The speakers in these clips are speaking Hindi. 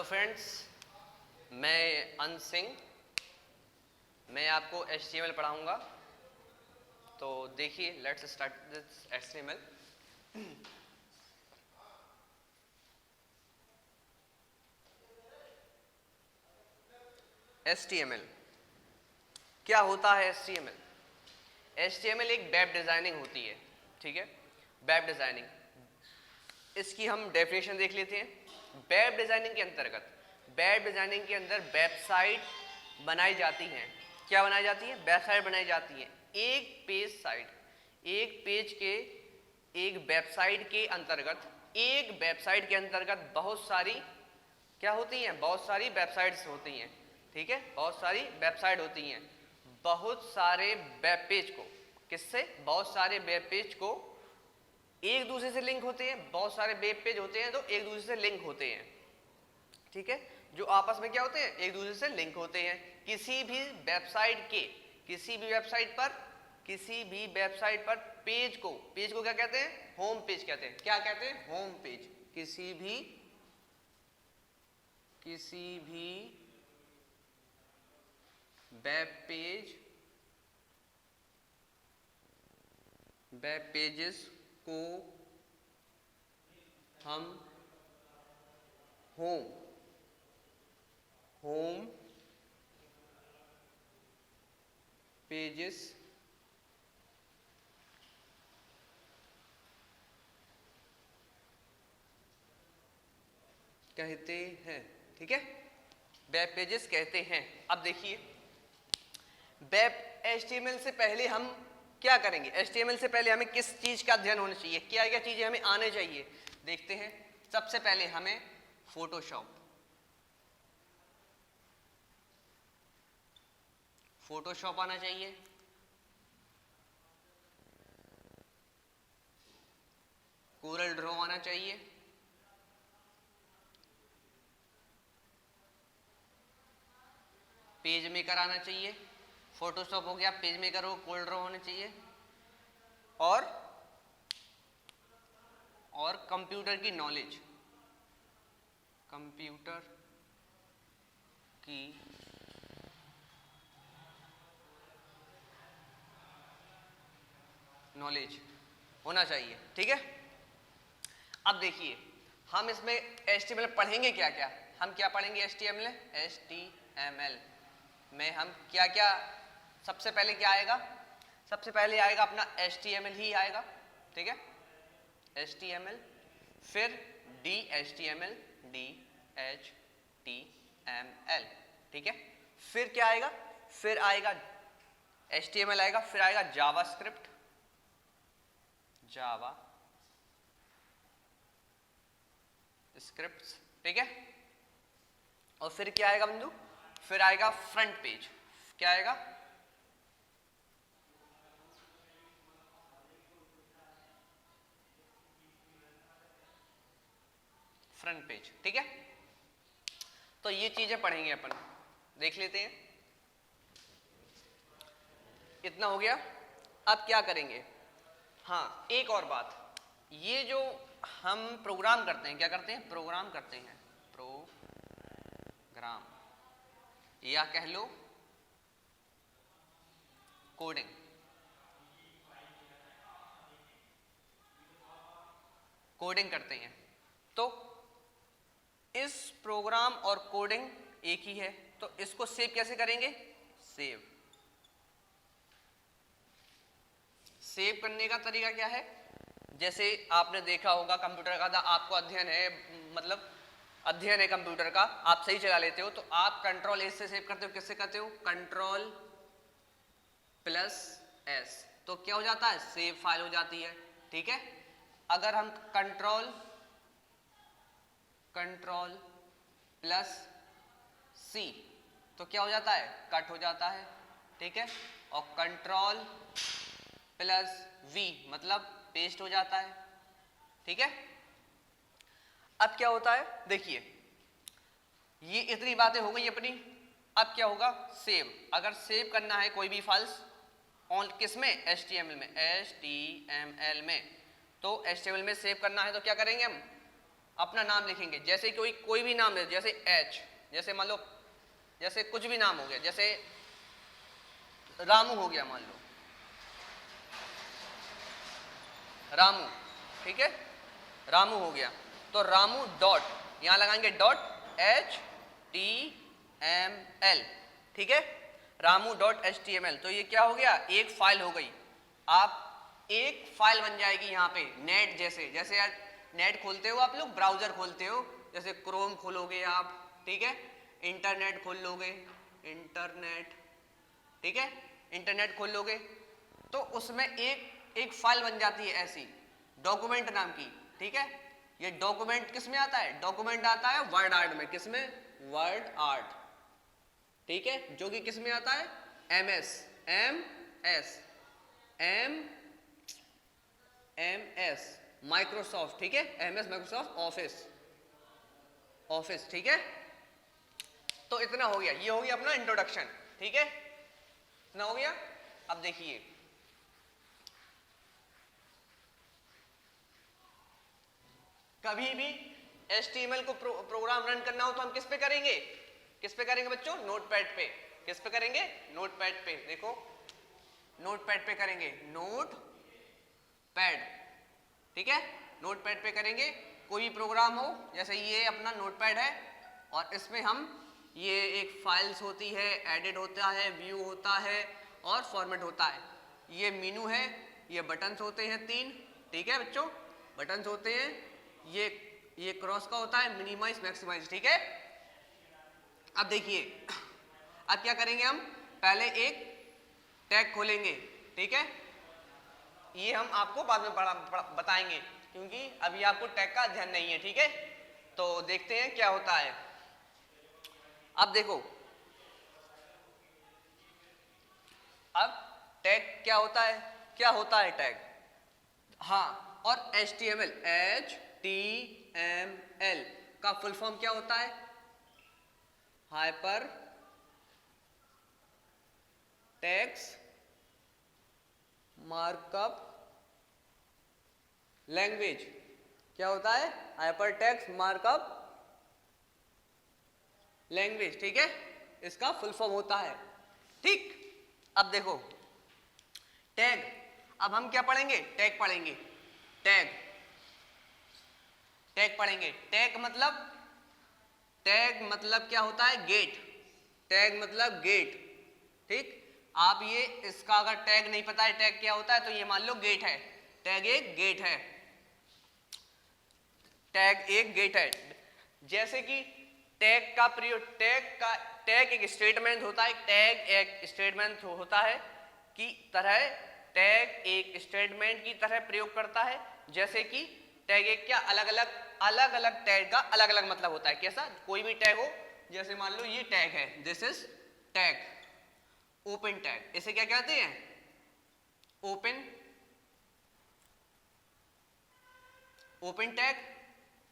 हेलो फ्रेंड्स, मैं अंश सिंह। मैं आपको HTML पढ़ाऊंगा। तो देखिए, let's start this HTML। HTML क्या होता है? HTML एक वेब डिजाइनिंग होती है, ठीक है। वेब डिजाइनिंग, इसकी हम डेफिनेशन देख लेते हैं। वेब डिजाइनिंग के अंदर वेबसाइट बनाई जाती हैं। क्या बनाई जाती है? वेबसाइट बनाई जाती है। एक वेबसाइट के अंतर्गत बहुत सारी क्या होती हैं? बहुत सारी वेबसाइट्स होती हैं, ठीक है। बहुत सारी वेबसाइट होती हैं। बहुत सारे वेब पेज को किससे? बहुत सारे वेब पेज को एक दूसरे से लिंक होते हैं। बहुत सारे वेब पेज होते हैं तो एक दूसरे से लिंक होते हैं, ठीक है। जो आपस में क्या होते हैं? एक दूसरे से लिंक होते हैं। किसी भी वेबसाइट पर पेज को क्या कहते हैं? होम पेज कहते हैं। क्या कहते हैं? Home page. किसी भी वेब पेजेस को हम होम पेजेस कहते हैं, ठीक है। वेब पेजेस कहते हैं। अब देखिए, वेब HTML से पहले हम क्या करेंगे? HTML से पहले हमें किस चीज का अध्ययन होना चाहिए? क्या क्या चीजें हमें आने चाहिए? देखते हैं। सबसे पहले हमें फोटोशॉप आना चाहिए। कोरल ड्रॉ आना चाहिए। पेज मेकर आना चाहिए। फोटोशॉप हो गया, पेज मेकर हो, कोरल ड्रॉ होना चाहिए। और कंप्यूटर की नॉलेज होना चाहिए, ठीक है। अब देखिए, हम इसमें HTML पढ़ेंगे क्या क्या? हम क्या पढ़ेंगे? HTML में हम क्या क्या, सबसे पहले क्या आएगा? सबसे पहले आएगा अपना HTML ही आएगा, ठीक है। HTML, फिर DHTML, ठीक है। फिर क्या आएगा? फिर आएगा HTML आएगा, फिर आएगा जावास्क्रिप्ट, ठीक है। और फिर क्या आएगा बंधु? फिर आएगा फ्रंट पेज। क्या आएगा? फ्रंट पेज, ठीक है। तो ये चीजें पढ़ेंगे अपन, देख लेते हैं। इतना हो गया। अब क्या करेंगे? हाँ, एक और बात, ये जो हम प्रोग्राम करते हैं, क्या करते हैं? प्रोग्राम करते हैं। प्रोग्राम या कह लो कोडिंग करते हैं। तो इस प्रोग्राम और कोडिंग एक ही है, तो इसको सेव कैसे करेंगे? सेव करने का तरीका क्या है? जैसे आपने देखा होगा, कंप्यूटर का आपको अध्ययन है, मतलब अध्ययन है कंप्यूटर का, आप सही चला लेते हो तो आप Ctrl S से सेव करते हो। किससे करते हो? Ctrl+S, तो क्या हो जाता है? सेव फाइल हो जाती है, ठीक है। अगर हम Ctrl+C तो क्या हो जाता है? कट हो जाता है, ठीक है। और Ctrl+V मतलब पेस्ट हो जाता है, ठीक है। अब क्या होता है? देखिए, ये इतनी बातें हो गई अपनी। अब क्या होगा? सेव। अगर सेव करना है कोई भी फाइल्स ऑन किसमें? HTML में। तो HTML में सेव करना है तो क्या करेंगे हम? अपना नाम लिखेंगे, जैसे कोई भी नाम है, जैसे एच, जैसे मान लो जैसे कुछ भी नाम हो गया, जैसे रामू हो गया, मान लो रामू, ठीक है, रामू हो गया, तो रामू डॉट यहां लगाएंगे डॉट HTML, ठीक है, रामू डॉट HTML। तो ये क्या हो गया, एक फाइल हो गई। आप एक फाइल बन जाएगी यहाँ पे नेट जैसे, जैसे यार नेट खोलते हो आप लोग, ब्राउजर खोलते हो, जैसे क्रोम खोलोगे आप, ठीक है, इंटरनेट खोल लोगे, इंटरनेट, ठीक है, इंटरनेट खोल लोगे, तो उसमें एक फाइल बन जाती है ऐसी डॉक्यूमेंट नाम की, ठीक है। ये डॉक्यूमेंट किस में आता है, डॉक्यूमेंट आता है वर्ड आर्ट में, किस में, वर्ड आर्ट, ठीक है, जो कि किस में आता है, MS माइक्रोसॉफ्ट, ठीक है, MS माइक्रोसॉफ्ट ऑफिस, ठीक है। तो इतना हो गया, ये हो गया अपना इंट्रोडक्शन, ठीक है, इतना हो गया। अब देखिए कभी भी HTML को प्रोग्राम रन करना हो तो हम किस पे करेंगे, किस पे करेंगे बच्चों, नोटपैड पे, किस पे करेंगे, नोटपैड पे, देखो नोटपैड पे करेंगे, नोटपैड, ठीक है, नोटपैड पे करेंगे। कोई भी प्रोग्राम हो, जैसे ये अपना नोटपैड है और इसमें हम ये एक फाइल्स होती है, एडिट होता है, व्यू होता है और फॉर्मेट होता है, ये मेनू है, ये बटन्स होते हैं 3, ठीक है बच्चों, बटन्स होते हैं, ये क्रॉस का होता है, मिनिमाइज मैक्सिमाइज, ठीक है। अब देखिए अब क्या करेंगे, हम पहले एक टैग खोलेंगे, ठीक है, ये हम आपको बाद में बताएंगे क्योंकि अभी आपको टैग का ध्यान नहीं है, ठीक है। तो देखते हैं क्या होता है। अब देखो, अब टैग क्या होता है, क्या होता है टैग, हाँ, और HTML का फुल फॉर्म क्या होता है, हाइपर टेक्स्ट मार्कअप लैंग्वेज, क्या होता है, हाइपर टेक्स्ट मार्कअप लैंग्वेज, ठीक है, इसका फुल फॉर्म होता है, ठीक। अब देखो टैग, अब हम क्या पढ़ेंगे, टैग पढ़ेंगे, टैग पढ़ेंगे। टैग मतलब क्या होता है, गेट, टैग मतलब गेट, ठीक। आप ये इसका अगर टैग नहीं पता है टैग क्या होता है, तो ये मान लो गेट है, टैग एक गेट है, टैग एक गेट है। जैसे कि टैग का प्रयोग, टैग एक स्टेटमेंट होता है, टैग एक स्टेटमेंट होता है की तरह, टैग एक स्टेटमेंट की तरह प्रयोग करता है। जैसे कि टैग एक क्या, अलग अलग टैग का अलग अलग मतलब होता है, कैसा, कोई भी टैग हो, जैसे मान लो ये टैग है, this is tag, open tag, इसे क्या कहते हैं, ओपन टैग,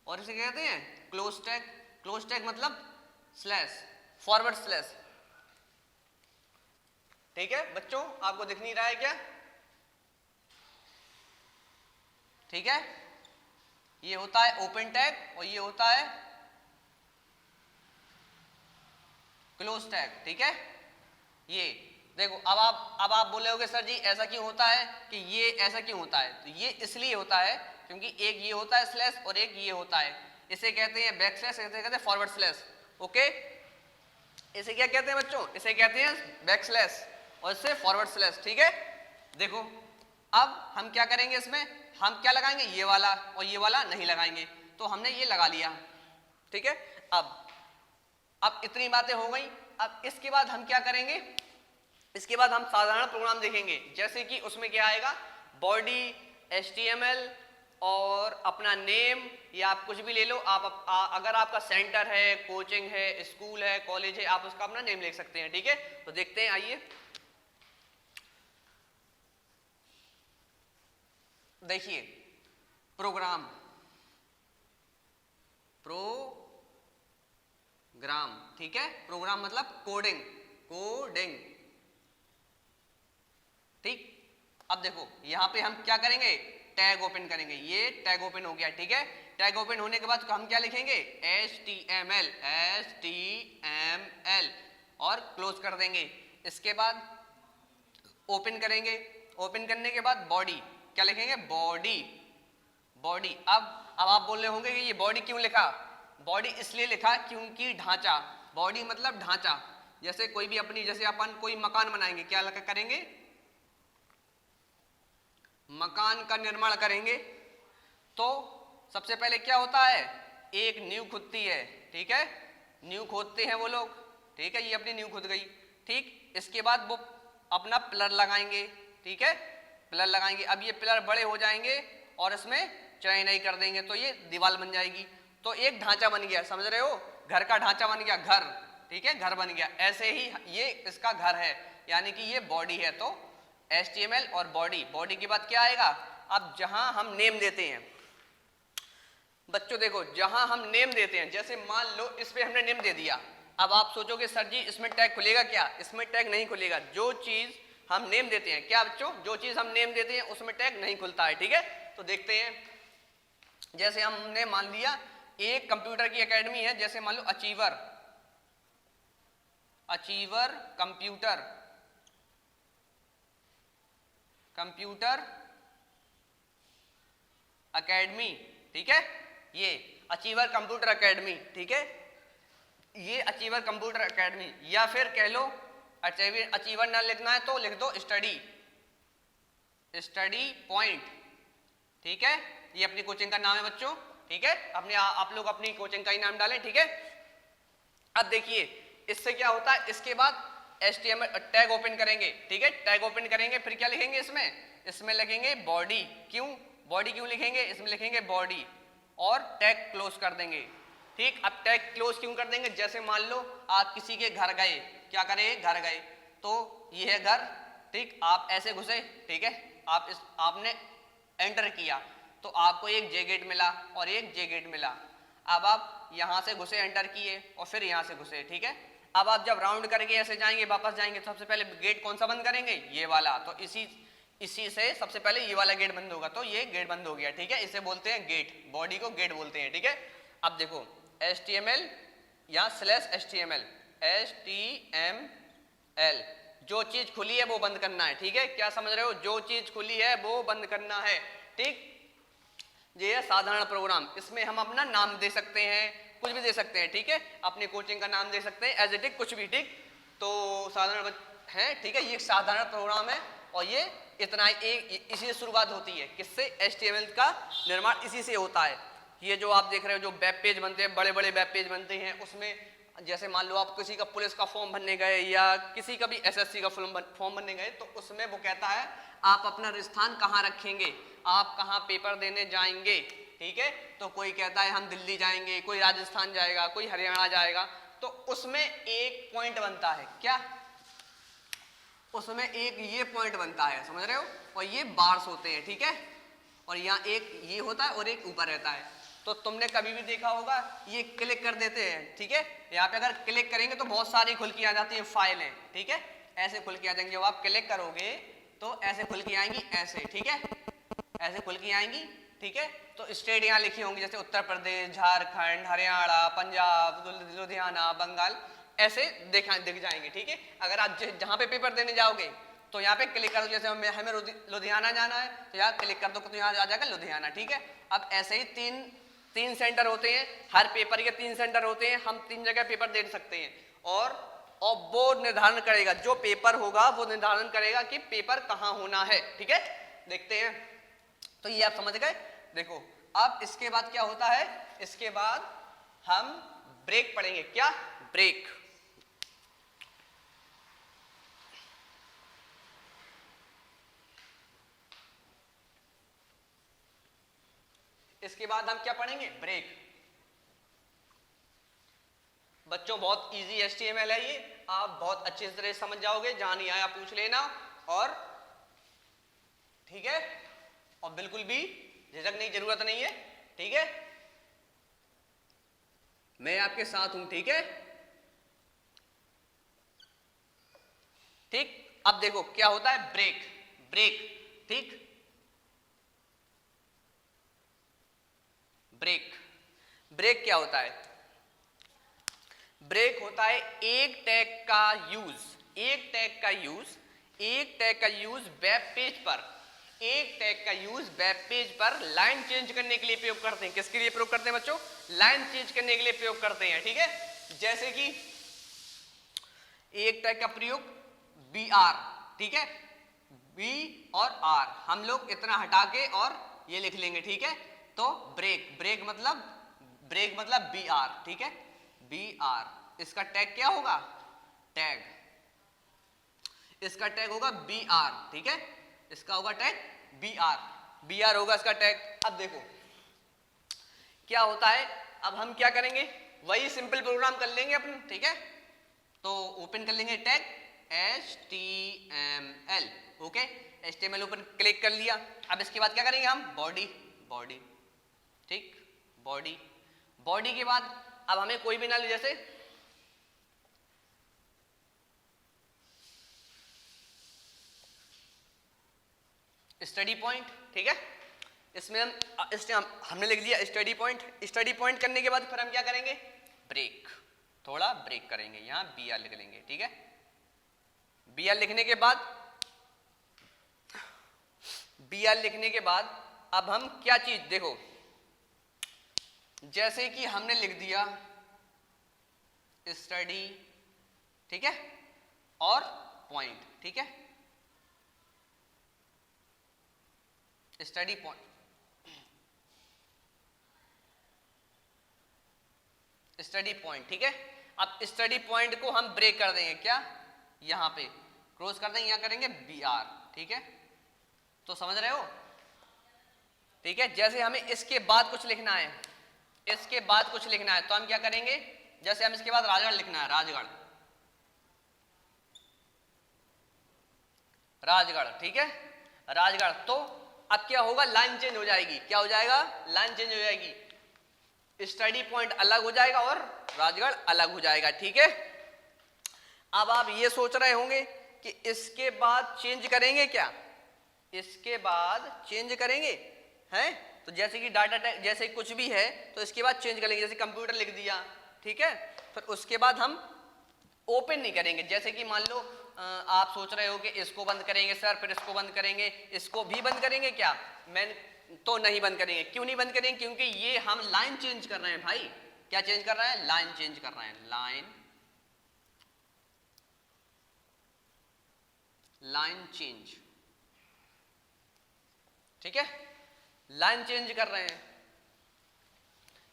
और इसे कहते हैं क्लोज टैग। क्लोज टैग मतलब स्लैश, फॉरवर्ड स्लैश, ठीक है बच्चों, आपको दिख नहीं रहा है क्या, ठीक है, ये होता है ओपन टैग और ये होता है क्लोज टैग, ठीक है। ये देखो, अब आप बोले सर जी ऐसा क्यों होता है, कि ये ऐसा क्यों होता है, तो ये इसलिए होता है क्योंकि एक ये होता है स्लैश और एक ये होता है, इसे कहते हैं बैक स्लैश, इसे कहते हैं फॉरवर्ड स्लैश, ओके। इसे क्या कहते हैं बच्चों, इसे कहते हैं बैक स्लैश और इससे फॉरवर्ड स्लैश, ठीक है। देखो अब हम क्या करेंगे, इसमें हम क्या लगाएंगे, ये वाला और ये वाला नहीं लगाएंगे, तो हमने ये लगा लिया, ठीक है। अब इतनी बातें हो गई। अब इसके बाद हम क्या करेंगे, इसके बाद हम साधारण प्रोग्राम देखेंगे, जैसे कि उसमें क्या आएगा, बॉडी HTML और अपना नेम, या आप कुछ भी ले लो, आप अगर आपका सेंटर है, कोचिंग है, स्कूल है, कॉलेज है, आप उसका अपना नेम लिख सकते हैं, ठीक है। तो देखते हैं, आइए देखिए, प्रोग्राम, ठीक है, प्रोग्राम मतलब कोडिंग, ठीक। अब देखो यहां पे हम क्या करेंगे, टैग ओपन करेंगे, ये टैग ओपन हो गया, ठीक है। टैग ओपन होने के बाद हम क्या लिखेंगे, HTML और क्लोज कर देंगे। इसके बाद ओपन करेंगे, ओपन करने के बाद बॉडी क्या लिखेंगे, बॉडी। अब आप बोल रहे होंगे कि ये बॉडी क्यों लिखा, बॉडी इसलिए लिखा क्योंकि ढांचा, बॉडी मतलब ढांचा। जैसे कोई भी अपनी, जैसे अपन कोई मकान बनाएंगे, क्या करेंगे, मकान का निर्माण करेंगे, तो सबसे पहले क्या होता है, एक नींव खुदती है, ठीक है, नींव खोदते हैं वो लोग, ठीक है, ये अपनी नींव खुद गई, ठीक। इसके बाद वो अपना पिलर लगाएंगे, ठीक है, पिलर लगाएंगे। अब ये पिलर बड़े हो जाएंगे और इसमें चढ़ाई नहीं कर देंगे तो ये दीवार बन जाएगी। तो एक ढांचा बन गया, समझ रहे हो, घर का ढांचा बन गया, घर, ठीक है, घर बन गया। ऐसे ही ये इसका घर है, यानी कि ये बॉडी है। तो HTML और बॉडी के बाद क्या आएगा, अब जहां हम नेम देते हैं, बच्चों देखो, जहां हम नेम देते हैं, जैसे मान लो इस पे हमने नेम दे दिया, अब आप सोचोगे सर जी इसमें टैग खुलेगा क्या, इसमें टैग नहीं खुलेगा। जो चीज हम नेम देते हैं, क्या बच्चों, जो चीज हम नेम देते हैं उसमें टैग नहीं खुलता है, ठीक है। तो देखते हैं, जैसे हमने मान लिया एक कंप्यूटर की एकेडमी है, जैसे मान लो अचीवर कंप्यूटर एकेडमी, ठीक है, ये अचीवर कंप्यूटर एकेडमी, ठीक है, ये अचीवर कंप्यूटर एकेडमी। या फिर कह लो अचीवर ना लिखना है तो लिख दो स्टडी पॉइंट, ठीक है, ये अपनी कोचिंग का नाम है बच्चों, ठीक है, अपने आप लोग अपनी कोचिंग का ही नाम डालें, ठीक है। अब देखिए इससे क्या होता है, इसके बाद HTML टैग ओपन करेंगे, ठीक है, टैग ओपन करेंगे, फिर क्या लिखेंगे, इसमें लिखेंगे बॉडी। बॉडी क्यों लिखेंगे, इसमें लिखेंगे बॉडी और टैग क्लोज कर देंगे, ठीक। अब टैग क्लोज क्यों कर देंगे, जैसे मान लो आप किसी के घर गए, क्या करें, घर गए, तो ये है घर, ठीक, आप ऐसे घुसे, ठीक है, आपने एंटर किया तो आपको एक जे गेट मिला और एक जे गेट मिला। अब आप यहां से घुसे, एंटर किए और फिर यहां से घुसे, ठीक है। अब आप जब राउंड करके ऐसे जाएंगे, वापस जाएंगे, सबसे पहले गेट कौन सा बंद करेंगे, ये वाला। तो इसी से सबसे पहले ये वाला गेट बंद होगा, तो ये गेट बंद हो गया, ठीक है, इसे बोलते हैं गेट, बॉडी को गेट बोलते हैं, ठीक है। अब देखो HTML या /HTML जो चीज खुली है वो बंद करना है, ठीक है, क्या समझ रहे हो, जो चीज खुली है वो बंद करना है, ठीक। ये है साधारण प्रोग्राम, इसमें हम अपना नाम दे सकते हैं, कुछ भी दे सकते हैं, ठीक है, अपने कोचिंग का नाम दे सकते हैं, एज इट इज कुछ भी, ठीक। तो साधारण है, ठीक है, ये साधारण प्रोग्राम है और ये इतना ही, इसी से शुरुआत होती है, किससे, HTML का निर्माण इसी से होता है। ये जो आप देख रहे हो, जो वेब पेज बनते हैं, बड़े बड़े वेब पेज बनते हैं, उसमें जैसे मान लो आप किसी का पुलिस का फॉर्म भरने गए या किसी का भी SSC का फॉर्म भरने गए, तो उसमें वो कहता है आप अपना स्थान कहाँ रखेंगे, आप कहाँ पेपर देने जाएंगे, ठीक है। तो कोई कहता है हम दिल्ली जाएंगे, कोई राजस्थान जाएगा, कोई हरियाणा जाएगा, तो उसमें एक पॉइंट बनता है, क्या, उसमें एक ये पॉइंट बनता है, समझ रहे हो, और ये बार्स होते हैं, ठीक है, और यहाँ एक ये होता है और एक ऊपर रहता है। तो तुमने कभी भी देखा होगा, ये क्लिक कर देते हैं, ठीक है, यहाँ पे अगर क्लिक करेंगे तो बहुत सारी खुल के आ जाती है फाइलें, ठीक है, ऐसे खुल के आ जाएंगे। जब आप क्लिक करोगे तो ऐसे खुल के आएंगी, ऐसे, ठीक है, ऐसे खुल के आएंगी, ठीक है। तो स्टेट यहाँ लिखी होंगी, जैसे उत्तर प्रदेश, झारखंड, हरियाणा, पंजाब, लुधियाना, बंगाल, ऐसे दिख जाएंगे, ठीक है। अगर आप जहाँ पे पेपर देने जाओगे तो यहाँ पे क्लिक कर दो, जैसे हमें लुधियाना जाना है तो यहाँ क्लिक कर दो तो यहाँ आ जाएगा लुधियाना, ठीक है। अब ऐसे ही तीन सेंटर होते हैं, हर पेपर के 3 सेंटर होते हैं, हम 3 जगह पेपर दे सकते हैं, और वो निर्धारण करेगा, जो पेपर होगा वो निर्धारण करेगा कि पेपर कहाँ होना है, ठीक है। देखते हैं, तो ये आप समझ गए। देखो अब इसके बाद क्या होता है, इसके बाद हम ब्रेक पढ़ेंगे, क्या, ब्रेक। इसके बाद हम क्या पढ़ेंगे, ब्रेक। बच्चों बहुत इजी HTML है ये, आप बहुत अच्छी तरह समझ जाओगे, जहां नहीं आया पूछ लेना, और ठीक है, और बिल्कुल भी झिझकने की जरूरत नहीं है, ठीक है, मैं आपके साथ हूं, ठीक है, ठीक। अब देखो क्या होता है, ब्रेक, ठीक। ब्रेक। ब्रेक क्या होता है? ब्रेक होता है एक टैग का यूज, एक टैग का यूज, एक टैग का यूज वेब पेज पर, एक टैग का यूज वेब पेज पर लाइन चेंज करने के लिए प्रयोग करते हैं। किसके लिए प्रयोग करते हैं बच्चों? लाइन चेंज करने के लिए प्रयोग करते हैं। ठीक है, जैसे कि एक टैग का प्रयोग बी आर, ठीक है, बी और आर हम लोग इतना हटा के और ये लिख लेंगे। ठीक है, तो ब्रेक, ब्रेक मतलब बी आर। ठीक है, बी आर, इसका टैग क्या होगा? टैग, इसका टैग होगा बी आर। ठीक है, इसका होगा tag B R, B R होगा इसका टैग। अब देखो क्या होता है, अब हम क्या करेंगे, वही सिंपल प्रोग्राम कर लेंगे अपन। ठीक है, तो ओपन कर लेंगे tag HTML। Okay, HTML open click कर लिया। अब इसके बाद क्या करेंगे हम? बॉडी, बॉडी, ठीक, बॉडी, बॉडी के बाद अब हमें कोई भी ना ले, जैसे स्टडी पॉइंट। ठीक है, इसमें हमने लिख दिया स्टडी पॉइंट। स्टडी पॉइंट करने के बाद फिर हम क्या करेंगे? ब्रेक, थोड़ा ब्रेक करेंगे, यहां बी आर लिख लेंगे। ठीक है, बी आर लिखने के बाद, बी आर लिखने के बाद अब हम क्या चीज, देखो जैसे कि हमने लिख दिया स्टडी, ठीक है, और पॉइंट। ठीक है, स्टडी पॉइंट, स्टडी पॉइंट। ठीक है, अब स्टडी पॉइंट को हम ब्रेक कर देंगे, क्या, यहां पे क्रॉस कर देंगे, यहां करेंगे बी आर। ठीक है, तो समझ रहे हो? ठीक है, जैसे हमें इसके बाद कुछ लिखना है, इसके बाद कुछ लिखना है, तो हम क्या करेंगे, जैसे हम इसके बाद राजगढ़ लिखना है, राजगढ़, राजगढ़। ठीक है, राजगढ़, तो अब क्या होगा? लाइन चेंज हो जाएगी। क्या हो जाएगा? लाइन चेंज हो जाएगी, स्टडी पॉइंट अलग हो जाएगा और राजगढ़ अलग हो जाएगा। ठीक है, अब आप ये सोच रहे होंगे कि इसके बाद चेंज करेंगे क्या? इसके बाद चेंज करेंगे हैं, तो जैसे कि डाटा टाइप, जैसे कुछ भी है तो इसके बाद चेंज करेंगे, जैसे कंप्यूटर लिख दिया। ठीक है, फिर उसके बाद हम ओपन नहीं करेंगे। जैसे कि मान लो आप सोच रहे हो कि इसको बंद करेंगे सर, फिर इसको बंद करेंगे, इसको भी बंद करेंगे क्या? मैं तो नहीं बंद करेंगे। क्यों नहीं बंद करेंगे? क्योंकि ये हम लाइन चेंज कर रहे हैं भाई। क्या चेंज कर रहे हैं? लाइन चेंज कर रहे हैं, लाइन, लाइन चेंज। ठीक है, लाइन चेंज कर रहे हैं।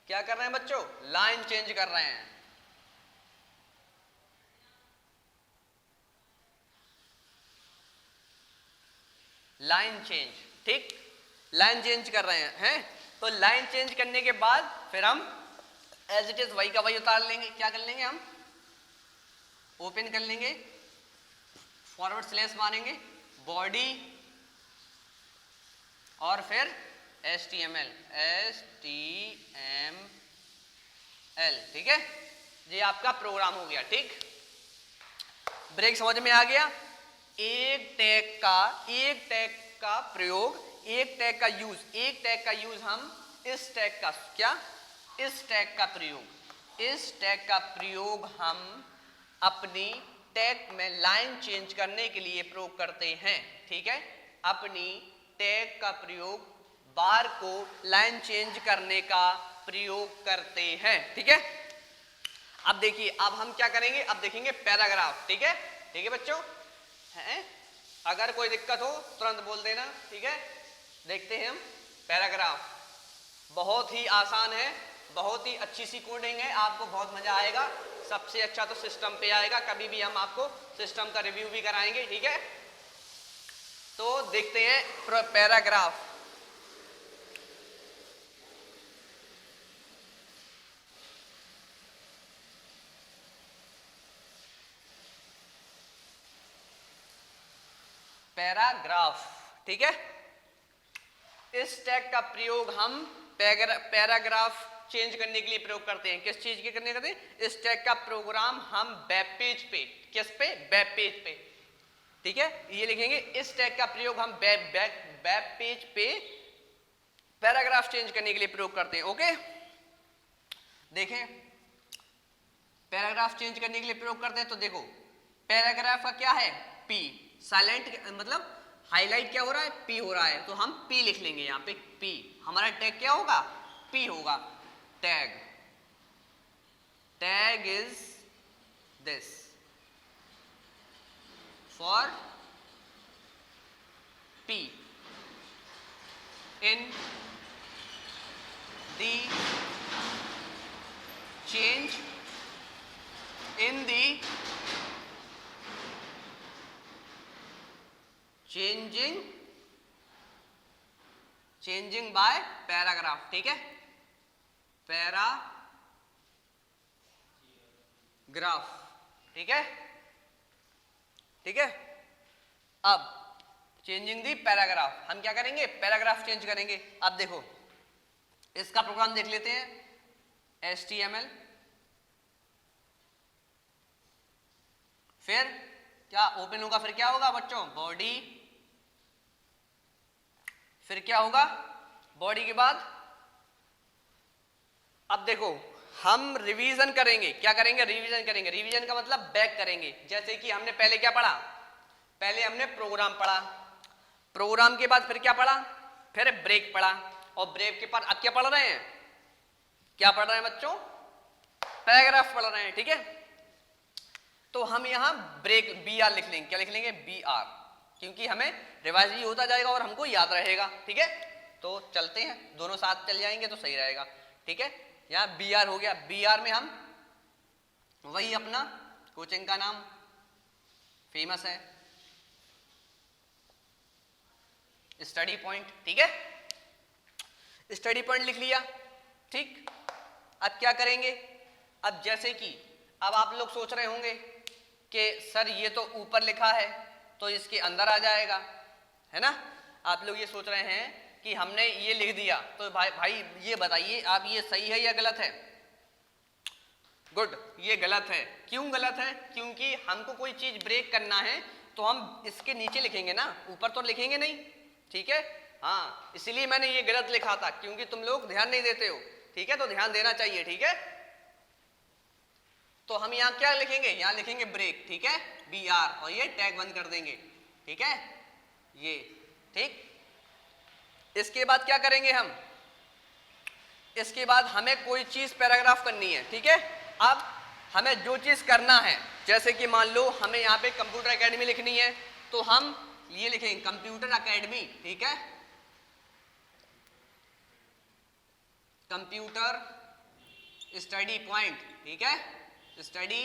क्या कर रहे हैं बच्चों? लाइन चेंज कर रहे हैं। लाइन चेंज, ठीक, लाइन चेंज कर रहे हैं। तो लाइन चेंज करने के बाद फिर हम एज इट इज वही का वही उतार लेंगे। क्या कर लेंगे हम? ओपन कर लेंगे, फॉरवर्ड स्लैश मारेंगे, बॉडी और फिर HTML, ठीक है, ये आपका प्रोग्राम हो गया। ठीक, ब्रेक समझ में आ गया? एक टैग का प्रयोग, एक टैग का यूज, एक टैग का यूज हम इस टैग का, क्या, इस टैग का प्रयोग, इस टैग का प्रयोग हम अपनी टैग में लाइन चेंज करने के लिए प्रयोग करते हैं। ठीक है, अपनी टैग का प्रयोग बार को लाइन चेंज करने का प्रयोग करते हैं। ठीक है, अब देखिए, अब हम क्या करेंगे? अब देखेंगे पैराग्राफ। ठीक है, ठीक है बच्चों, हैं, अगर कोई दिक्कत हो तुरंत बोल देना। ठीक है, देखते हैं हम पैराग्राफ। बहुत ही आसान है, बहुत ही अच्छी सी कोडिंग है, आपको बहुत मजा आएगा। सबसे अच्छा तो सिस्टम पे आएगा, कभी भी हम आपको सिस्टम का रिव्यू भी कराएंगे। ठीक है, तो देखते हैं पैराग्राफ। पैराग्राफ, ठीक है, इस टैग का प्रयोग हम पैराग्राफ चेंज करने के लिए प्रयोग करते हैं। किस चीज के करने करते हैं? इस टैग का प्रोग्राम हम वेब पेज पे, किस पे? वेब पेज पे। ठीक है, ये लिखेंगे, इस टैग का प्रयोग हम वेब पेज पे पैराग्राफ चेंज करने के लिए प्रयोग करते हैं। ओके, देखें पैराग्राफ चेंज करने के लिए प्रयोग करते हैं। तो देखो पैराग्राफ का क्या है, पी, साइलेंट मतलब हाईलाइट क्या हो रहा है, पी हो रहा है, तो हम पी लिख लेंगे यहाँ पे, पी। हमारा टैग क्या होगा, पी होगा। Tag, tag is this for P in the change in the changing by paragraph, ठीक है, पैराग्राफ, ठीक है, ठीक है। अब चेंजिंग दी पैराग्राफ, हम क्या करेंगे, पैराग्राफ चेंज करेंगे। अब देखो इसका प्रोग्राम देख लेते हैं, HTML, फिर क्या ओपन होगा, फिर क्या होगा बच्चों, बॉडी, फिर क्या होगा बॉडी के बाद। अब देखो हम रिवीजन करेंगे, क्या करेंगे, रिवीजन करेंगे। रिवीजन का मतलब बैक करेंगे। जैसे कि हमने पहले क्या पढ़ा, पहले हमने प्रोग्राम पढ़ा, प्रोग्राम के बाद फिर क्या पढ़ा, फिर ब्रेक पढ़ा, और ब्रेक के बाद अब क्या पढ़ रहे हैं, क्या पढ़ रहे हैं बच्चों, पैराग्राफ पढ़ रहे हैं, ठीक है। तो हम यहां ब्रेक BR लिख लेंगे, क्या लिख लेंगे, BR, क्योंकि हमें रिवाइज भी होता जाएगा और हमको याद रहेगा, ठीक है। तो चलते हैं, दोनों साथ चल जाएंगे तो सही रहेगा, ठीक है। यहां BR हो गया, BR में हम वही अपना कोचिंग का नाम फेमस है, स्टडी पॉइंट, ठीक है, स्टडी पॉइंट लिख लिया, ठीक। अब क्या करेंगे, अब जैसे कि अब आप लोग सोच रहे होंगे कि सर ये तो ऊपर लिखा है तो इसके अंदर आ जाएगा, है ना। आप लोग ये सोच रहे हैं कि हमने ये लिख दिया, तो भाई ये बताइए आप ये सही है या गलत है। गुड, ये गलत है। क्यों गलत है, क्योंकि हमको कोई चीज ब्रेक करना है तो हम इसके नीचे लिखेंगे ना, ऊपर तो लिखेंगे नहीं, ठीक है। हाँ, इसलिए मैंने ये गलत लिखा था, क्योंकि तुम लोग ध्यान नहीं देते हो, ठीक है, तो ध्यान देना चाहिए, ठीक है। तो हम यहाँ क्या लिखेंगे, यहाँ लिखेंगे ब्रेक, ठीक है, BR, और ये टैग बंद कर देंगे, ठीक है, ये, ठीक। इसके बाद क्या करेंगे हम, इसके बाद हमें कोई चीज पैराग्राफ करनी है, ठीक है। अब हमें जो चीज करना है, जैसे कि मान लो हमें यहाँ पे कंप्यूटर एकेडमी लिखनी है, तो हम ये लिखेंगे कंप्यूटर एकेडमी, ठीक है, कंप्यूटर स्टडी पॉइंट, ठीक है, स्टडी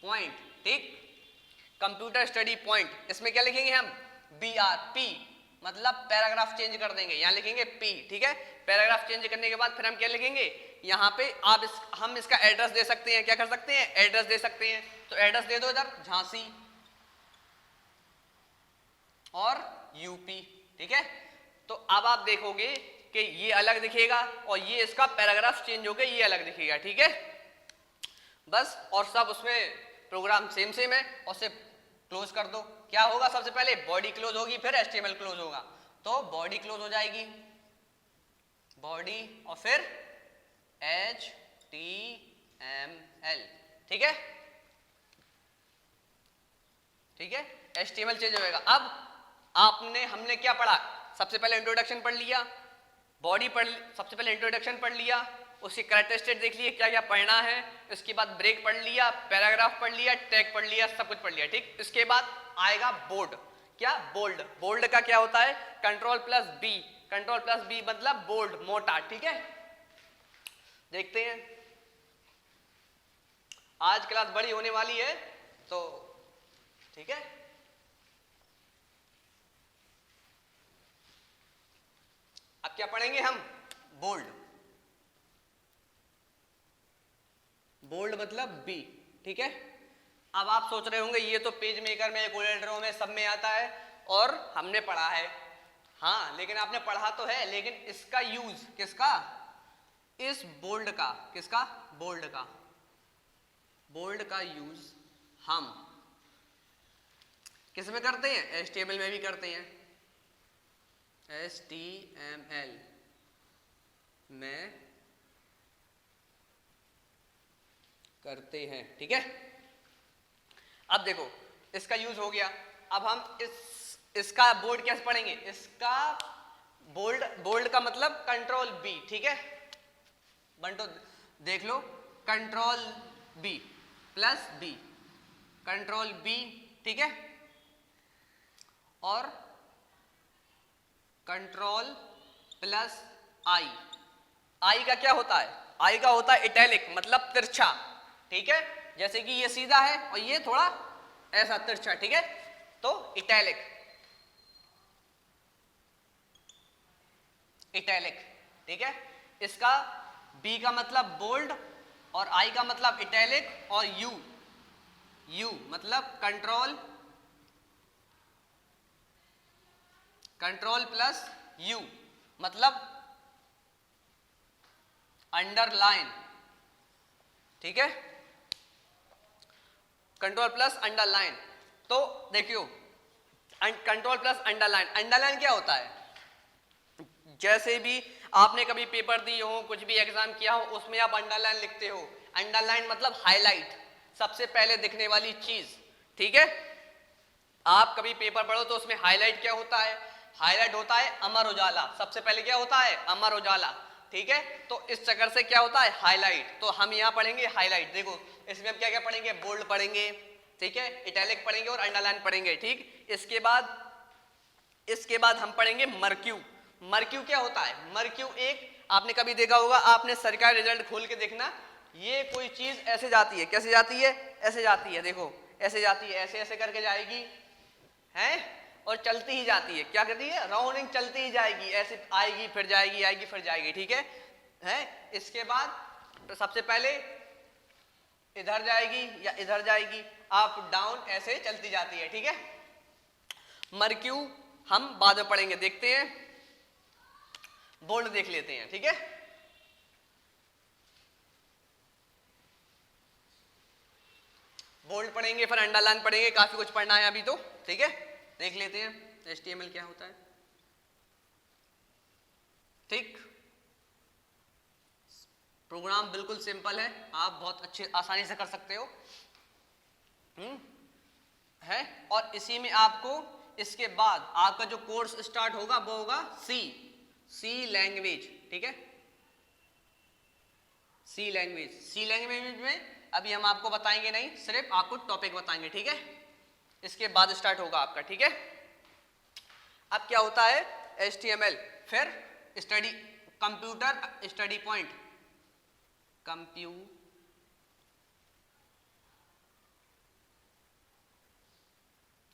पॉइंट, ठीक, कंप्यूटर स्टडी पॉइंट। इसमें क्या लिखेंगे हम, BR, P, मतलब पैराग्राफ चेंज कर देंगे, यहां लिखेंगे P, ठीक है। पैराग्राफ चेंज करने के बाद फिर हम क्या लिखेंगे, यहाँ पे आप हम इसका एड्रेस दे सकते हैं, क्या कर सकते हैं, एड्रेस दे सकते हैं। तो एड्रेस दे दो इधर, झांसी और UP, ठीक है। तो अब आप देखोगे कि ये अलग दिखेगा और ये इसका पैराग्राफ चेंज हो गया, ये अलग दिखेगा, ठीक है, बस। और सब उसमें प्रोग्राम सेम सेम है, और सिर्फ क्लोज कर दो। क्या होगा, सबसे पहले बॉडी क्लोज होगी, फिर HTML क्लोज होगा, तो बॉडी क्लोज हो जाएगी, बॉडी, और फिर HTML, ठीक है, ठीक है, HTML चेंज होगा। अब हमने क्या पढ़ा, सबसे पहले इंट्रोडक्शन पढ़ लिया, बॉडी पढ़, सबसे पहले इंट्रोडक्शन पढ़ लिया, उसकी कैरेक्टरिस्टिक देख लिए क्या क्या पढ़ना है, इसके बाद ब्रेक पढ़ लिया, पैराग्राफ पढ़ लिया, टैग पढ़ लिया, सब कुछ पढ़ लिया, ठीक। इसके बाद आएगा बोल्ड, क्या, बोल्ड। बोल्ड का क्या होता है, Ctrl+B, Ctrl+B मतलब बोल्ड, मोटा, ठीक है। देखते हैं, आज क्लास बड़ी होने वाली है, तो ठीक है। अब क्या पढ़ेंगे हम, बोल्ड, बोल्ड मतलब B, ठीक है। अब आप सोच रहे होंगे ये तो पेज मेकर में, कोलेड्रो में, सब में आता है और हमने पढ़ा है, हाँ, लेकिन आपने पढ़ा तो है, लेकिन इसका यूज किसका, इस बोल्ड का, किसका, बोल्ड का, बोल्ड का यूज हम किस में करते हैं, HTML में भी करते हैं, HTML में करते हैं, ठीक है। अब देखो इसका यूज हो गया। अब हम इसका बोल्ड कैसे पढ़ेंगे? इसका बोल्ड का मतलब कंट्रोल बी, ठीक है। बंटो देख लो, control B plus B, control B, ठीक है, और कंट्रोल प्लस आई। आई का क्या होता है? आई का होता है इटैलिक, मतलब तिरछा, ठीक है। जैसे कि ये सीधा है और ये थोड़ा ऐसा तिरछा, ठीक है, तो इटैलिक, इटैलिक, ठीक है। इसका बी का मतलब बोल्ड और आई का मतलब इटैलिक और यू मतलब कंट्रोल प्लस यू मतलब अंडरलाइन, ठीक है, कंट्रोल प्लस अंडरलाइन। तो देखियो कंट्रोल प्लस अंडरलाइन, अंडरलाइन क्या होता है? जैसे भी आपने कभी पेपर दिए हो, कुछ भी एग्जाम किया हो, उसमें आप अंडरलाइन लिखते हो। अंडरलाइन मतलब हाईलाइट, सबसे पहले दिखने वाली चीज, ठीक है। आप कभी पेपर पढ़ो तो उसमें हाईलाइट क्या होता है? हाईलाइट होता है अमर उजाला, सबसे पहले क्या होता है? अमर उजाला, ठीक है। तो इस चक्कर से क्या होता है? हाईलाइट। तो हम यहाँ पढ़ेंगे हाईलाइट। देखो इसमें हम क्या क्या पढ़ेंगे? बोल्ड पढ़ेंगे, ठीक है, इटैलिक पढ़ेंगे और अंडरलाइन पढ़ेंगे, ठीक। इसके बाद हम पढ़ेंगे मर्क्यू। मर्क्यू क्या होता है? मर्क्यू एक, आपने कभी देखा होगा, आपने सरकारी रिजल्ट खोल के देखना, ये कोई चीज ऐसे जाती है, कैसे जाती है? ऐसे जाती है, देखो ऐसे जाती है, ऐसे ऐसे करके जाएगी है, और चलती ही जाती है। क्या करती है? राउंडिंग चलती ही जाएगी, ऐसे आएगी फिर जाएगी, आएगी फिर जाएगी, ठीक है। इसके बाद तो सबसे पहले इधर जाएगी या इधर जाएगी, अप डाउन ऐसे चलती जाती है, ठीक है। मर्क्यू हम बाद में पढ़ेंगे, देखते हैं, बोल्ड देख लेते हैं, ठीक है। बोल्ड पढ़ेंगे फिर अंडरलाइन पढ़ेंगे, काफी कुछ पढ़ना है अभी तो, ठीक है। देख लेते हैं HTML क्या होता है, ठीक। प्रोग्राम बिल्कुल सिंपल है, आप बहुत अच्छे आसानी से कर सकते हो, है। और इसी में आपको इसके बाद आपका जो कोर्स स्टार्ट होगा वो होगा सी लैंग्वेज, ठीक है। सी लैंग्वेज में अभी हम आपको बताएंगे नहीं, सिर्फ आपको टॉपिक बताएंगे, ठीक है। इसके बाद स्टार्ट होगा आपका, ठीक है। अब क्या होता है? HTML, फिर study computer study point,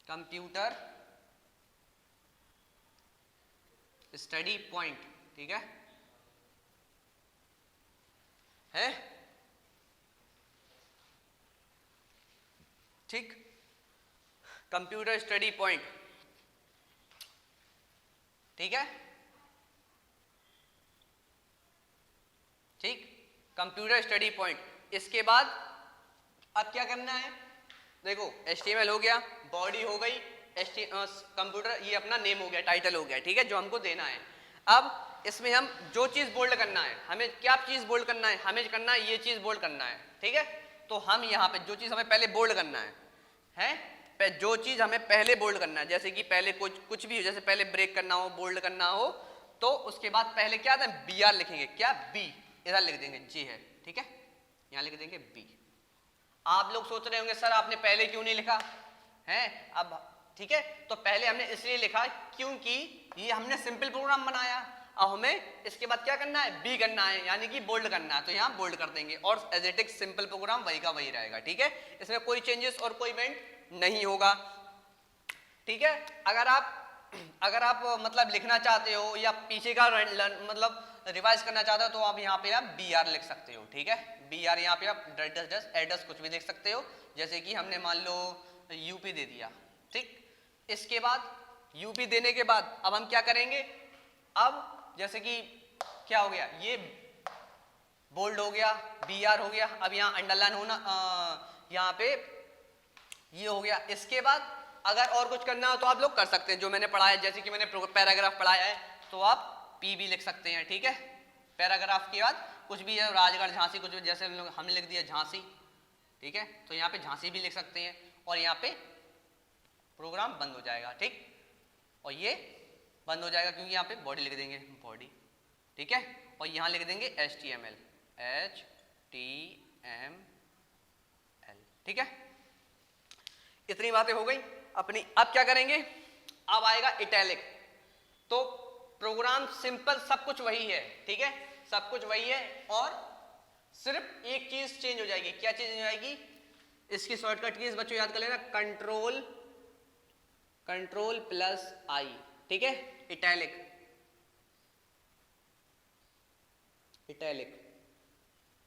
computer study point, ठीक है, ठीक। कंप्यूटर स्टडी पॉइंट, ठीक है, ठीक, कंप्यूटर स्टडी पॉइंट। इसके बाद अब क्या करना है? देखो HTML हो गया, बॉडी हो गई, कंप्यूटर ये अपना नेम हो गया, टाइटल हो गया, ठीक है, जो हमको देना है। अब इसमें हम जो चीज बोल्ड करना है, हमें क्या चीज बोल्ड करना है? हमें करना है ये चीज बोल्ड करना है, ठीक है। तो हम यहाँ पे जो चीज हमें पहले बोल्ड करना है जो चीज हमें पहले बोल्ड करना है, जैसे कि पहले कुछ भी हो, जैसे पहले ब्रेक करना हो, बोल्ड करना हो, तो उसके बाद पहले क्या था? BR लिखेंगे, क्या? B इधर लिख देंगे, J है, ठीक है, यहाँ लिख देंगे B। आप लोग सोच रहे होंगे सर आपने पहले क्यों नहीं लिखा है? अब ठीक है, तो पहले हमने इसलिए लिखा क्योंकि ये हमने सिंपल प्रोग्राम बनाया, अब हमें इसके बाद क्या करना है? B करना है, यानी कि बोल्ड करना है, तो यहाँ बोल्ड कर देंगे और as it is simple program वही का वही रहेगा, ठीक है। इसमें कोई चेंजेस और कोई इवेंट नहीं होगा, ठीक है। अगर आप मतलब लिखना चाहते हो या पीछे का मतलब रिवाइज करना चाहते हो तो आप यहाँ पे आप BR लिख सकते हो, ठीक है। BR यहाँ पे आप एड्रेस कुछ भी देख सकते हो, जैसे कि हमने मान लो UP दे दिया, ठीक। इसके बाद UP देने के बाद अब हम क्या करेंगे? अब जैसे कि क्या हो गया? ये बोल्ड हो गया, BR हो गया, अब यहाँ अंडरलाइन होना, यहाँ पे ये हो गया। इसके बाद अगर और कुछ करना हो तो आप लोग कर सकते हैं, जो मैंने पढ़ा है, जैसे कि मैंने पैराग्राफ पढ़ाया है तो आप पी भी लिख सकते हैं, ठीक है। पैराग्राफ के बाद कुछ भी है, राजगढ़ झांसी कुछ भी, जैसे हमने लिख दिया झांसी, ठीक है, तो यहाँ पे झांसी भी लिख सकते हैं और यहाँ पे प्रोग्राम बंद हो जाएगा, ठीक। और ये बंद हो जाएगा क्योंकि यहाँ पे बॉडी लिख देंगे, बॉडी, ठीक है। और यहाँ लिख देंगे HTML, ठीक है। इतनी बातें हो गई अपनी। अब क्या करेंगे, अब आएगा इटैलिक। तो प्रोग्राम सिंपल, सब कुछ वही है, ठीक है, सब कुछ वही है, और सिर्फ एक चीज चेंज हो जाएगी। क्या चेंज हो जाएगी, इसकी शॉर्टकट कीज बच्चों याद कर लेना, कंट्रोल प्लस आई, ठीक है। इटैलिक,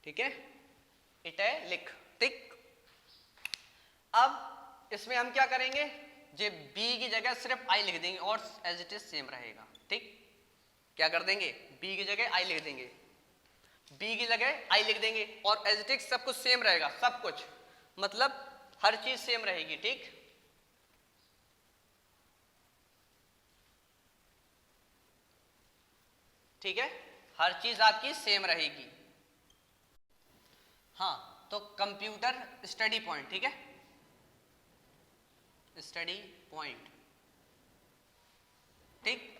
ठीक है, इटैलिक, ठीक। अब इसमें हम क्या करेंगे, जे बी की जगह सिर्फ आई लिख देंगे और एज इट इज सेम रहेगा, ठीक। क्या कर देंगे, बी की जगह आई लिख देंगे, बी की जगह आई लिख देंगे और एज इट इज सब कुछ सेम रहेगा, सब कुछ मतलब हर चीज सेम रहेगी, ठीक। ठीक है, हर चीज आपकी सेम रहेगी। हाँ, तो कंप्यूटर स्टडी पॉइंट, ठीक है, स्टडी पॉइंट, ठीक।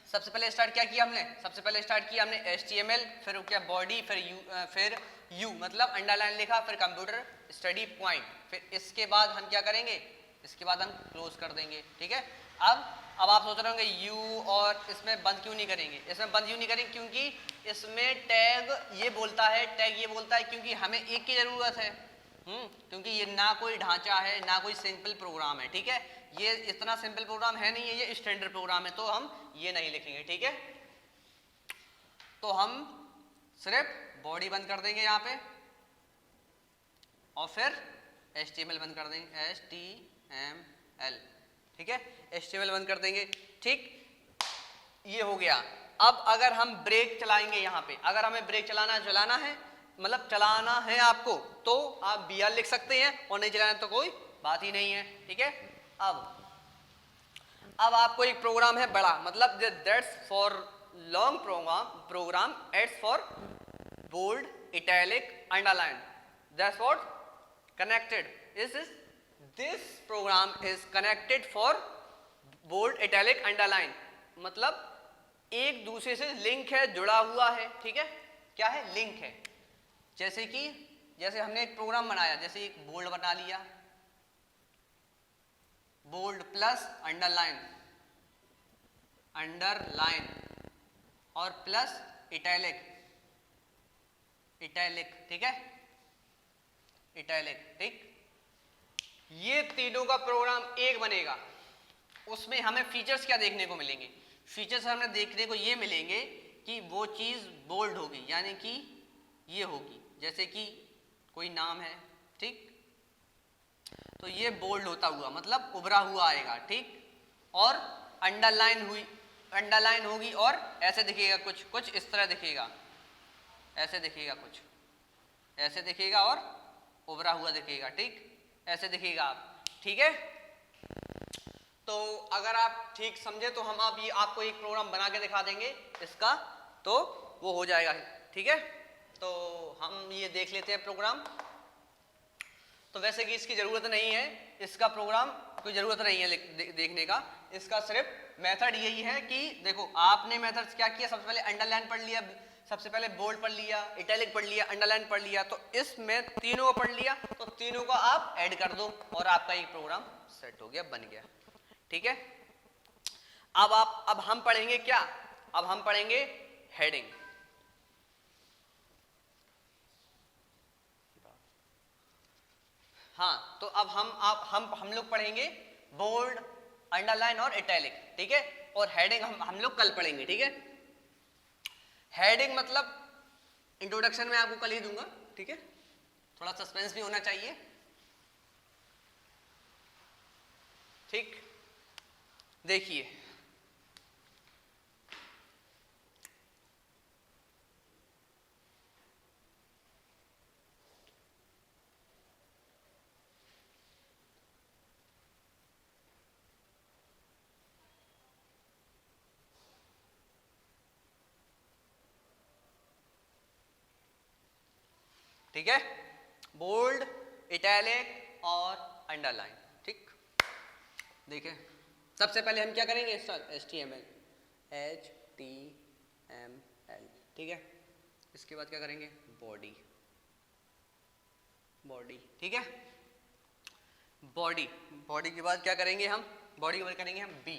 सबसे पहले स्टार्ट क्या किया हमने, सबसे पहले स्टार्ट किया हमने HTML, फिर क्या बॉडी, फिर यू मतलब अंडरलाइन लिखा, फिर कंप्यूटर स्टडी पॉइंट, फिर इसके बाद हम क्या करेंगे, इसके बाद हम क्लोज कर देंगे, ठीक है। अब आप सोच रहे होंगे यू, और इसमें बंद क्यों नहीं करेंगे, इसमें बंद क्यों नहीं करेंगे, क्योंकि इसमें टैग ये बोलता है, क्योंकि हमें एक की जरूरत है, क्योंकि ये ना कोई ढांचा है, ना कोई सिंपल प्रोग्राम है, ठीक है। ये इतना सिंपल प्रोग्राम है नहीं है, ये स्टैंडर्ड प्रोग्राम है, तो हम ये नहीं लिखेंगे, ठीक है। तो हम सिर्फ बॉडी बंद कर देंगे यहाँ पे, और फिर HTML बंद कर देंगे, HTML, ठीक है, HTML बंद कर देंगे, ठीक। ये हो गया। अब अगर हम ब्रेक चलाएंगे यहाँ पे, अगर हमें ब्रेक चलाना है, मतलब चलाना है आपको, तो आप BR लिख सकते हैं, और नहीं चलाना तो कोई बात ही नहीं है, ठीक है। अब आपको एक प्रोग्राम है बड़ा, मतलब that's for long program, it's for bold, italic, underline, that's what connected, this program is connected for bold, italic, underline, मतलब एक दूसरे से लिंक है, जुड़ा हुआ है, ठीक है। क्या है, लिंक है। जैसे हमने एक प्रोग्राम बनाया, जैसे एक बोल्ड बना लिया, बोल्ड प्लस अंडरलाइन और प्लस इटैलिक, ठीक है, इटैलिक, ठीक। ये तीनों का प्रोग्राम एक बनेगा। उसमें हमें फीचर्स क्या देखने को मिलेंगे, फीचर्स हमें देखने को ये मिलेंगे कि वो चीज बोल्ड होगी, यानी कि ये होगी, जैसे कि कोई नाम है, ठीक, तो ये बोल्ड होता हुआ मतलब उभरा हुआ आएगा, ठीक। और अंडरलाइन होगी और ऐसे दिखेगा, कुछ इस तरह दिखेगा, ऐसे दिखेगा, कुछ ऐसे दिखेगा और उभरा हुआ दिखेगा, ठीक, ऐसे दिखेगा आप, ठीक है। तो अगर आप ठीक समझे तो हम आप ये आपको एक प्रोग्राम बना के दिखा देंगे इसका, तो वो हो जाएगा, ठीक है। तो हम ये देख लेते हैं प्रोग्राम। तो वैसे कि इसकी ज़रूरत नहीं है, इसका प्रोग्राम कोई ज़रूरत नहीं है देखने का, इसका सिर्फ मेथड यही है कि देखो आपने मेथड्स क्या किया, सबसे पहले अंडरलाइन पढ़ लिया, सबसे पहले बोल्ड पढ़ लिया, इटैलिक पढ़ लिया, अंडरलाइन पढ़ लिया, तो इसमें तीनों को पढ़ लिया, तो तीनों को आप ऐड कर दो और आपका एक प्रोग्राम सेट हो गया, बन गया, ठीक है। अब हम पढ़ेंगे क्या, अब हम पढ़ेंगे हेडिंग। हाँ, तो अब हम लोग पढ़ेंगे बोल्ड, अंडरलाइन और इटैलिक, ठीक है। और हेडिंग हम लोग कल पढ़ेंगे, ठीक है। हेडिंग मतलब इंट्रोडक्शन में आपको कल ही दूंगा, ठीक है, थोड़ा सस्पेंस भी होना चाहिए, ठीक। देखिए ठीक है, बोल्ड, इटैलिक और अंडरलाइन। ठीक, देखिए सबसे पहले हम क्या करेंगे, HTML, ठीक है। इसके बाद क्या करेंगे, बॉडी, ठीक है। बॉडी के बाद क्या करेंगे हम, बॉडी के बाद करेंगे हम बी,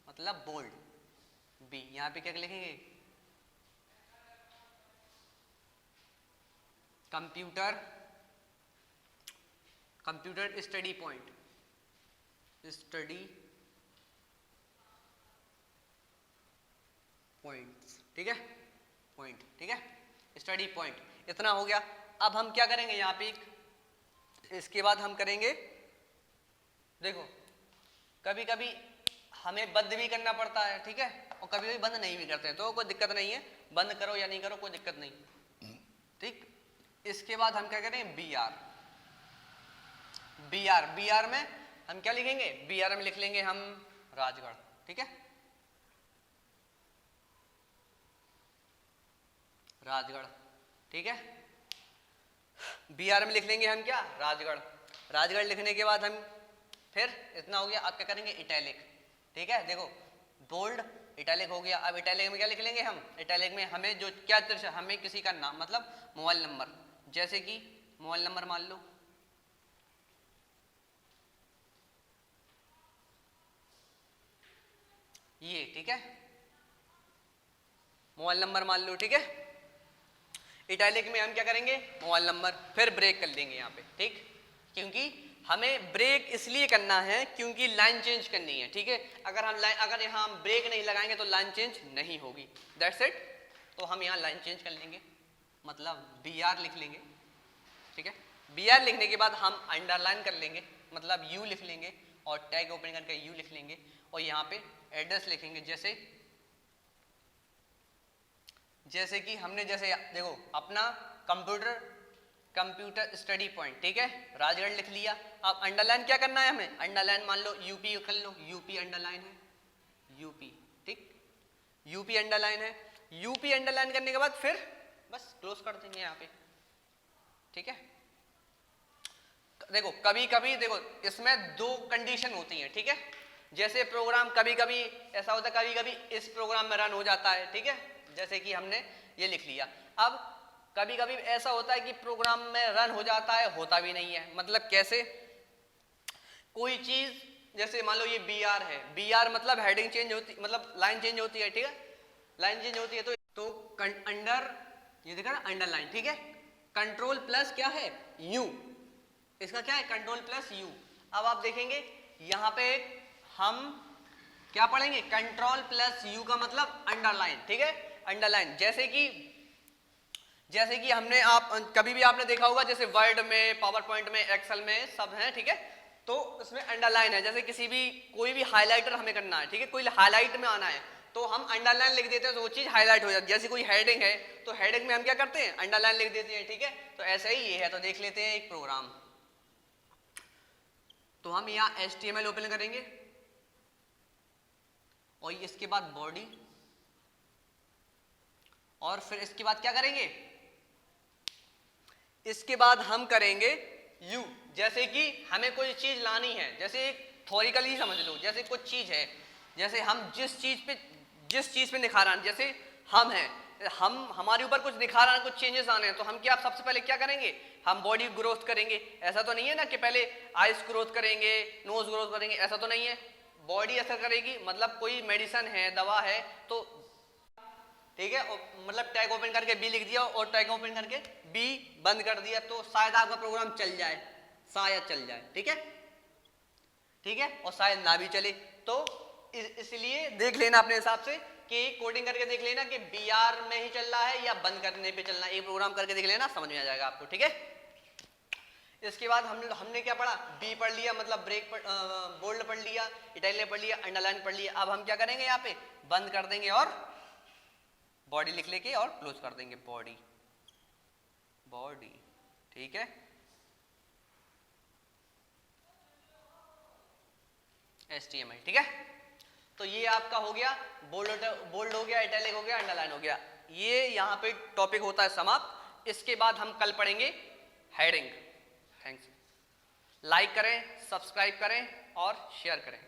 मतलब बोल्ड, बी। यहां पे क्या लिखेंगे, कंप्यूटर स्टडी पॉइंट, ठीक है, पॉइंट, ठीक है, स्टडी पॉइंट। इतना हो गया। अब हम क्या करेंगे यहाँ पे, इसके बाद हम करेंगे, देखो कभी कभी हमें बंद भी करना पड़ता है, ठीक है, और कभी कभी बंद नहीं भी करते हैं, तो कोई दिक्कत नहीं है, बंद करो या नहीं करो कोई दिक्कत नहीं, ठीक। इसके बाद हम क्या करेंगे, BR में हम क्या लिखेंगे, BR में लिख लेंगे हम राजगढ़, ठीक है, राजगढ़, ठीक है। BR में लिख लेंगे हम क्या, राजगढ़ लिखने के बाद हम फिर इतना हो गया। अब क्या करेंगे, इटैलिक, ठीक है। देखो बोल्ड, इटैलिक हो गया। अब इटैलिक में क्या लिख लेंगे हम, इटैलिक में हमें जो क्या दर्शा, हमें किसी का नाम मतलब मोबाइल नंबर, जैसे कि मोबाइल नंबर मान लो, ये, ठीक है, मोबाइल नंबर मान लो, ठीक है। इटैलिक में हम क्या करेंगे, मोबाइल नंबर, फिर ब्रेक कर देंगे यहाँ पे, ठीक, क्योंकि हमें ब्रेक इसलिए करना है क्योंकि लाइन चेंज करनी है, ठीक है। अगर यहाँ हम ब्रेक नहीं लगाएंगे तो लाइन चेंज नहीं होगी, दैट्स इट। तो हम यहाँ लाइन चेंज कर लेंगे, मतलब BR लिख लेंगे, ठीक है। BR लिखने के बाद हम अंडरलाइन कर लेंगे, मतलब U लिख लेंगे, और टैग ओपन करके U लिख लेंगे, और यहाँ पे एड्रेस लिखेंगे, जैसे कि हमने देखो अपना कंप्यूटर स्टडी पॉइंट, ठीक है, राजगढ़ लिख लिया। अब अंडरलाइन क्या करना है हमें, अंडरलाइन मान लो UP कर लो, UP अंडरलाइन है, UP, ठीक, UP अंडरलाइन है। UP अंडरलाइन करने के बाद फिर बस क्लोज कर देंगे यहाँ पे, ठीक है। देखो कभी कभी देखो इसमें दो कंडीशन होती हैं, ठीक है। जैसे प्रोग्राम कभी कभी ऐसा होता है, कभी कभी इस प्रोग्राम में रन हो जाता है, ठीक है, जैसे कि हमने ये लिख लिया। अब कभी कभी ऐसा होता है कि प्रोग्राम में रन हो जाता है, होता भी नहीं है, मतलब कैसे, कोई चीज जैसे मान लो ये BR है, BR मतलब हेडिंग चेंज होती, मतलब लाइन चेंज होती है, ठीक है, लाइन चेंज होती है। तो अंडर, ये देखा ना अंडरलाइन, ठीक है, कंट्रोल प्लस क्या है, U, इसका क्या है, कंट्रोल प्लस U। अब आप देखेंगे यहाँ पे हम क्या पढ़ेंगे, कंट्रोल प्लस U का मतलब अंडरलाइन, ठीक है, अंडरलाइन। जैसे कि हमने कभी भी आपने देखा होगा, जैसे वर्ड में, पावर पॉइंट में, एक्सेल में सब है, ठीक है, तो उसमें अंडरलाइन है। जैसे कोई भी हाईलाइटर हमें करना है, ठीक है, कोई हाईलाइट में आना है तो हम अंडरलाइन लिख देते हैं, तो वो चीज हाईलाइट हो जाती है। जैसे कोई हेडिंग है तो हेडिंग में हम क्या करते हैं, अंडरलाइन लिख देते हैं, ठीक है। तो ऐसा ही ये है, तो देख लेते हैं एक प्रोग्राम। तो हम यहाँ HTML ओपन करेंगे, और इसके बाद बॉडी, और फिर इसके बाद क्या करेंगे, इसके बाद हम करेंगे U। जैसे कि हमें कोई चीज लानी है, जैसे थ्योरिकली समझ लो, जैसे कुछ चीज है, जैसे हम जिस चीज पे निखार आना, जैसे हमारे ऊपर कुछ निखार आना, कुछ चेंजेस आने हैं, तो हम सबसे पहले क्या करेंगे, हम बॉडी ग्रोथ करेंगे। ऐसा तो नहीं है ना कि पहले आइस ग्रोथ करेंगे, नोज ग्रोथ करेंगे, ऐसा तो नहीं है, बॉडी असर करेगी। मतलब कोई मेडिसिन है, दवा है, तो ठीक है, मतलब टैग ओपन करके B लिख दिया और टैग ओपन करके B बंद कर दिया, तो शायद आपका प्रोग्राम चल जाए, शायद चल जाए, ठीक है, ठीक है, और शायद ना भी चले। तो इसलिए देख लेना अपने हिसाब से कि कोडिंग करके देख लेना कि BR में ही चल रहा है या बंद करने पे चल रहा है, एक प्रोग्राम करके देख लेना, समझ में आ जाएगा आपको, ठीक है। इसके बाद हमने क्या पढ़ा, B पढ़ लिया, मतलब ब्रेक बोल्ड पढ़ लिया, इटैलिक पढ़ लिया, अंडरलाइन पढ़ लिया। अब हम क्या करेंगे, यहाँ पे बंद कर देंगे और बॉडी लिख लेके और क्लोज कर देंगे, बॉडी, ठीक है। HTML, ठीक है। तो ये आपका हो गया, बोल्ड हो गया, इटैलिक हो गया, अंडरलाइन हो गया। ये यहाँ पे टॉपिक होता है समाप्त। इसके बाद हम कल पढ़ेंगे हेडिंग। थैंक्स। लाइक करें, सब्सक्राइब करें और शेयर करें।